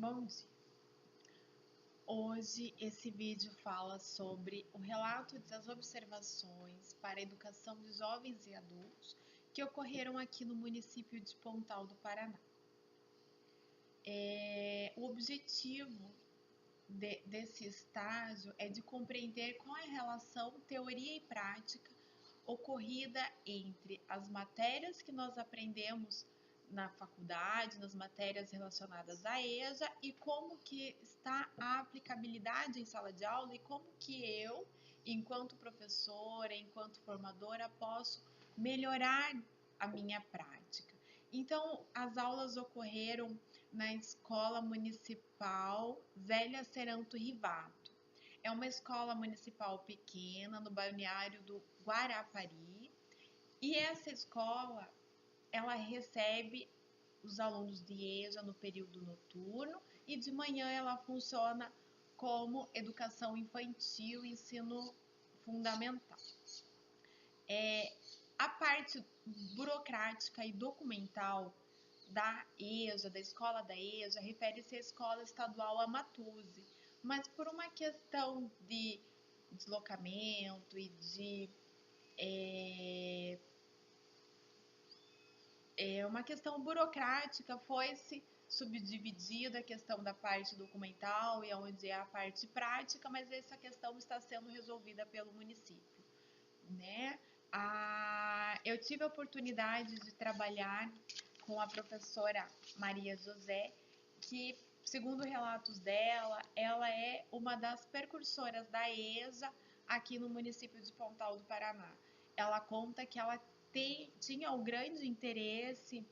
Bom dia! Hoje esse vídeo fala sobre o relato das observações para a educação de jovens e adultos que ocorreram aqui no município de Pontal do Paraná. O objetivo desse estágio é de compreender qual é a relação teoria e prática ocorrida entre as matérias que nós aprendemos na faculdade, nas matérias relacionadas à EJA e como que está a aplicabilidade em sala de aula e como que eu, enquanto professora, enquanto formadora, posso melhorar a minha prática. Então, as aulas ocorreram na Escola Municipal Zélia Seranto Rivato. É uma escola municipal pequena no balneário do Guarapari e essa escola ela recebe os alunos de EJA no período noturno e de manhã ela funciona como educação infantil e ensino fundamental. A parte burocrática e documental da EJA, da escola da EJA, refere-se à Escola Estadual Amatuzzi, mas por uma questão de deslocamento e de uma questão burocrática, foi-se subdividida a questão da parte documental e onde é a parte prática, mas essa questão está sendo resolvida pelo município, né? Eu tive a oportunidade de trabalhar com a professora Maria José, que, segundo relatos dela, ela é uma das precursoras da EJA aqui no município de Pontal do Paraná. Ela conta que ela tinha um grande interesse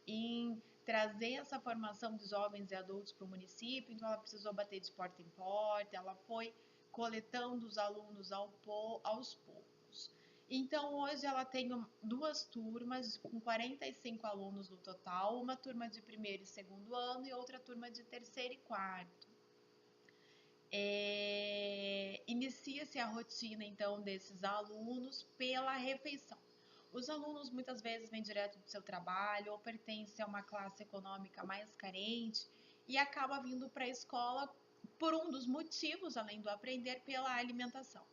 em trazer essa formação de jovens e adultos para o município, então ela precisou bater de porta em porta, ela foi coletando os alunos aos poucos. Então, hoje ela tem duas turmas com 45 alunos no total, uma turma de primeiro e segundo ano e outra turma de terceiro e quarto. Inicia-se a rotina, então, desses alunos pela refeição. Os alunos muitas vezes vêm direto do seu trabalho ou pertencem a uma classe econômica mais carente e acaba vindo para a escola por um dos motivos, além do aprender, pela alimentação.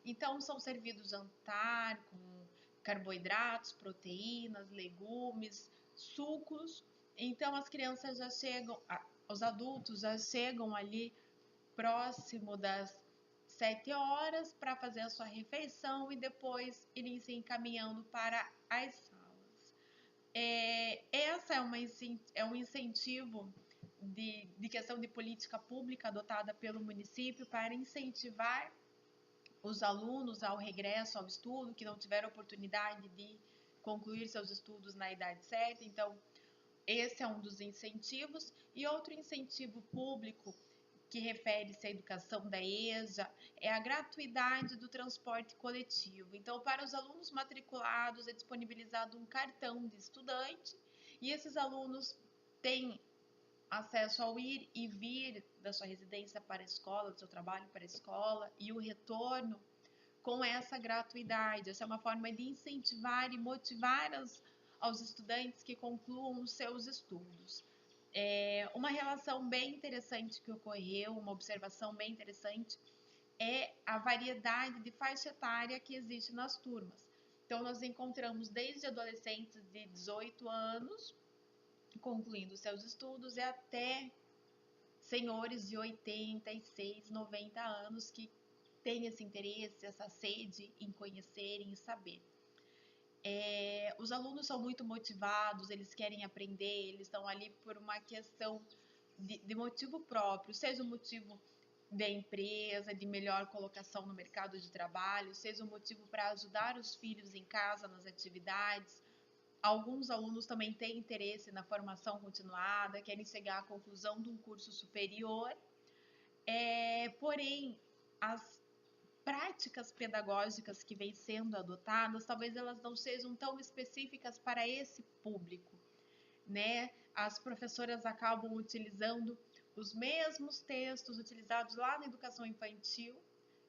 Então, são servidos jantar com carboidratos, proteínas, legumes, sucos. Então, as crianças já chegam, os adultos já chegam ali próximo das 7 horas para fazer a sua refeição e depois irem se encaminhando para as salas. Essa é um incentivo de questão de política pública adotada pelo município para incentivar os alunos ao regresso ao estudo, que não tiveram oportunidade de concluir seus estudos na idade certa. Então, esse é um dos incentivos. E outro incentivo público que refere-se à educação da EJA é a gratuidade do transporte coletivo. Então, para os alunos matriculados é disponibilizado um cartão de estudante e esses alunos têm acesso ao ir e vir da sua residência para a escola, do seu trabalho para a escola e o retorno com essa gratuidade. Essa é uma forma de incentivar e motivar aos estudantes que concluam os seus estudos. Uma relação bem interessante que ocorreu, uma observação bem interessante, é a variedade de faixa etária que existe nas turmas. Então, nós encontramos desde adolescentes de 18 anos, concluindo seus estudos, e até senhores de 86, 90 anos que têm esse interesse, essa sede em conhecerem e saber. Os alunos são muito motivados, eles querem aprender, eles estão ali por uma questão de motivo próprio, seja o motivo da empresa, de melhor colocação no mercado de trabalho, seja o motivo para ajudar os filhos em casa nas atividades. Alguns alunos também têm interesse na formação continuada, querem chegar à conclusão de um curso superior, porém, as práticas pedagógicas que vêm sendo adotadas, talvez elas não sejam tão específicas para esse público, né? As professoras acabam utilizando os mesmos textos utilizados lá na educação infantil,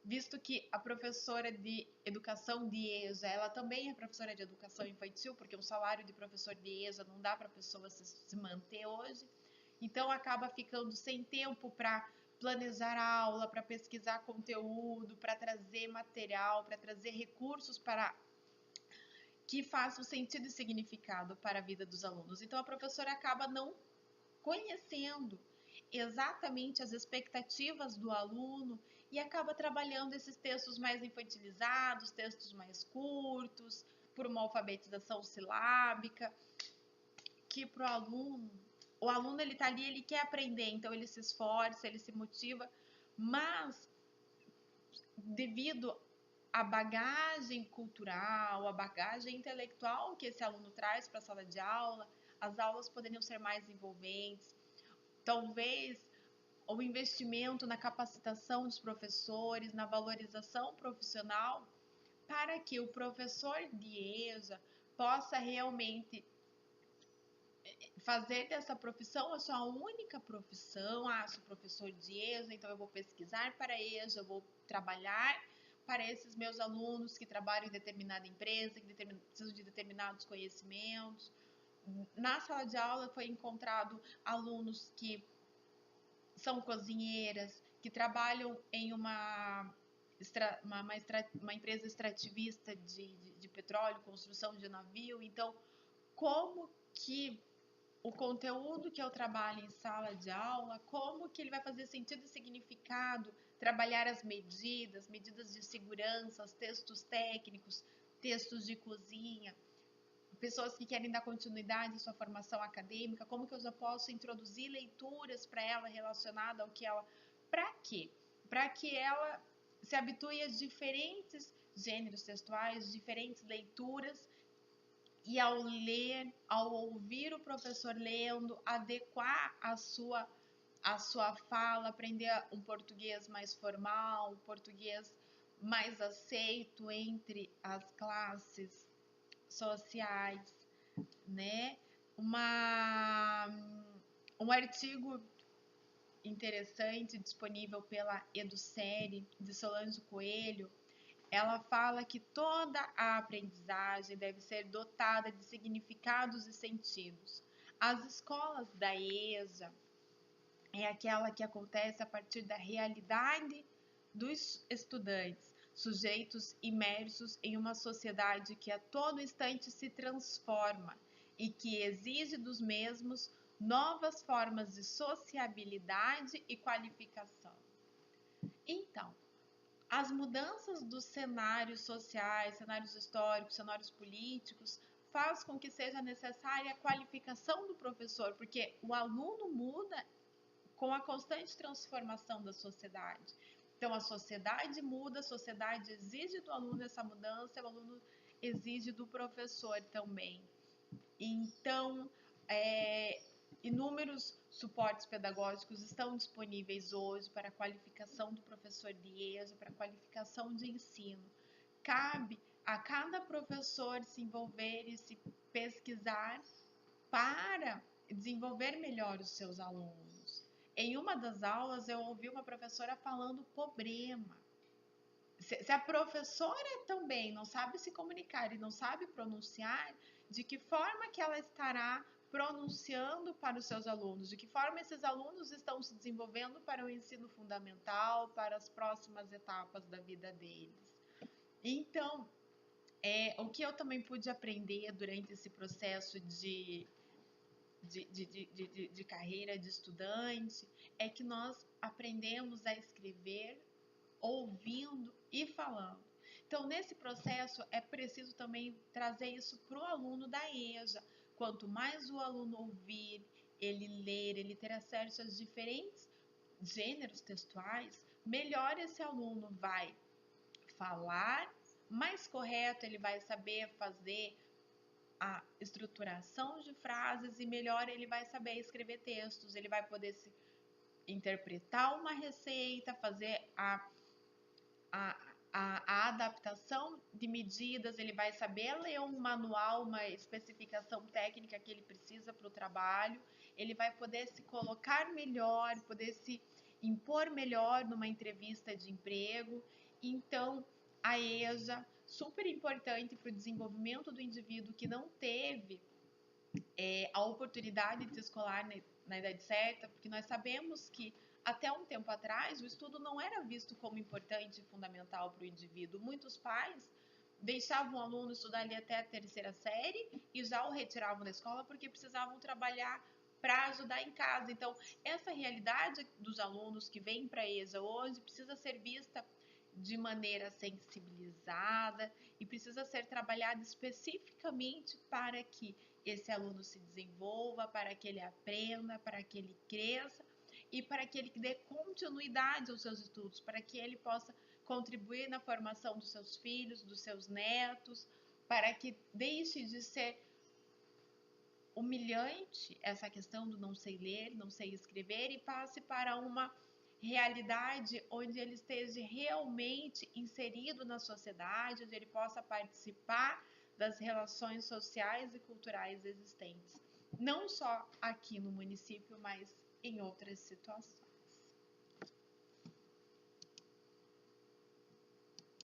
visto que a professora de educação de EJA, ela também é professora de educação infantil, porque o salário de professor de EJA não dá para a pessoa se manter hoje. então acaba ficando sem tempo para planejar a aula, para pesquisar conteúdo, para trazer material, para trazer recursos para que façam sentido e significado para a vida dos alunos. Então a professora acaba não conhecendo exatamente as expectativas do aluno e acaba trabalhando esses textos mais infantilizados, textos mais curtos, por uma alfabetização silábica, que para o aluno ele está ali, ele quer aprender, então ele se esforça, ele se motiva, mas devido à bagagem cultural, à bagagem intelectual que esse aluno traz para a sala de aula, as aulas poderiam ser mais envolventes. Talvez o investimento na capacitação dos professores, na valorização profissional, para que o professor de EJA possa realmente fazer dessa profissão a sua única profissão. Sou professor de EJA, então eu vou pesquisar para EJA, eu vou trabalhar para esses meus alunos que trabalham em determinada empresa, que precisam de determinados conhecimentos. Na sala de aula foi encontrado alunos que são cozinheiras, que trabalham em uma empresa extrativista de petróleo, construção de navio. Então, como que o conteúdo que eu trabalho em sala de aula, como que ele vai fazer sentido e significado, trabalhar as medidas de segurança, os textos técnicos, textos de cozinha, pessoas que querem dar continuidade à sua formação acadêmica, como que eu já posso introduzir leituras para ela relacionada ao que ela... Para quê? Para que ela se habitue a diferentes gêneros textuais, diferentes leituras, e ao ler, ao ouvir o professor lendo, adequar a sua fala, aprender um português mais formal, um português mais aceito entre as classes sociais, né? Um artigo interessante disponível pela EduSérie, de Solange Coelho, ela fala que toda a aprendizagem deve ser dotada de significados e sentidos. As escolas da EJA é aquela que acontece a partir da realidade dos estudantes, sujeitos imersos em uma sociedade que a todo instante se transforma e que exige dos mesmos novas formas de sociabilidade e qualificação. Então, as mudanças dos cenários sociais, cenários históricos, cenários políticos, faz com que seja necessária a qualificação do professor, porque o aluno muda com a constante transformação da sociedade. Então, a sociedade muda, a sociedade exige do aluno essa mudança, o aluno exige do professor também. Então, inúmeros suportes pedagógicos estão disponíveis hoje para a qualificação do professor de EJA, para a qualificação de ensino. Cabe a cada professor se envolver e se pesquisar para desenvolver melhor os seus alunos. Em uma das aulas, eu ouvi uma professora falando problema. Se a professora também não sabe se comunicar e não sabe pronunciar, de que forma que ela estará pronunciando para os seus alunos? De que forma esses alunos estão se desenvolvendo para o ensino fundamental, para as próximas etapas da vida deles? Então, o que eu também pude aprender durante esse processo de carreira de estudante é que nós aprendemos a escrever ouvindo e falando. Então, nesse processo, é preciso também trazer isso para o aluno da EJA. Quanto mais o aluno ouvir, ele ler, ele ter acesso aos diferentes gêneros textuais, melhor esse aluno vai falar, mais correto ele vai saber fazer a estruturação de frases e melhor ele vai saber escrever textos, ele vai poder se interpretar uma receita, fazer a adaptação de medidas, ele vai saber ler um manual, uma especificação técnica que ele precisa para o trabalho, ele vai poder se colocar melhor, poder se impor melhor numa entrevista de emprego. Então, a EJA, super importante para o desenvolvimento do indivíduo que não teve a oportunidade de escolar na idade certa, porque nós sabemos que até um tempo atrás o estudo não era visto como importante e fundamental para o indivíduo. Muitos pais deixavam o aluno estudar ali até a terceira série e já o retiravam da escola porque precisavam trabalhar para ajudar em casa. Então, essa realidade dos alunos que vêm para a EJA hoje precisa ser vista de maneira sensibilizada e precisa ser trabalhada especificamente para que esse aluno se desenvolva, para que ele aprenda, para que ele cresça e para que ele dê continuidade aos seus estudos, para que ele possa contribuir na formação dos seus filhos, dos seus netos, para que deixe de ser humilhante essa questão do não sei ler, não sei escrever e passe para uma realidade onde ele esteja realmente inserido na sociedade, onde ele possa participar das relações sociais e culturais existentes, não só aqui no município, mas em outras situações.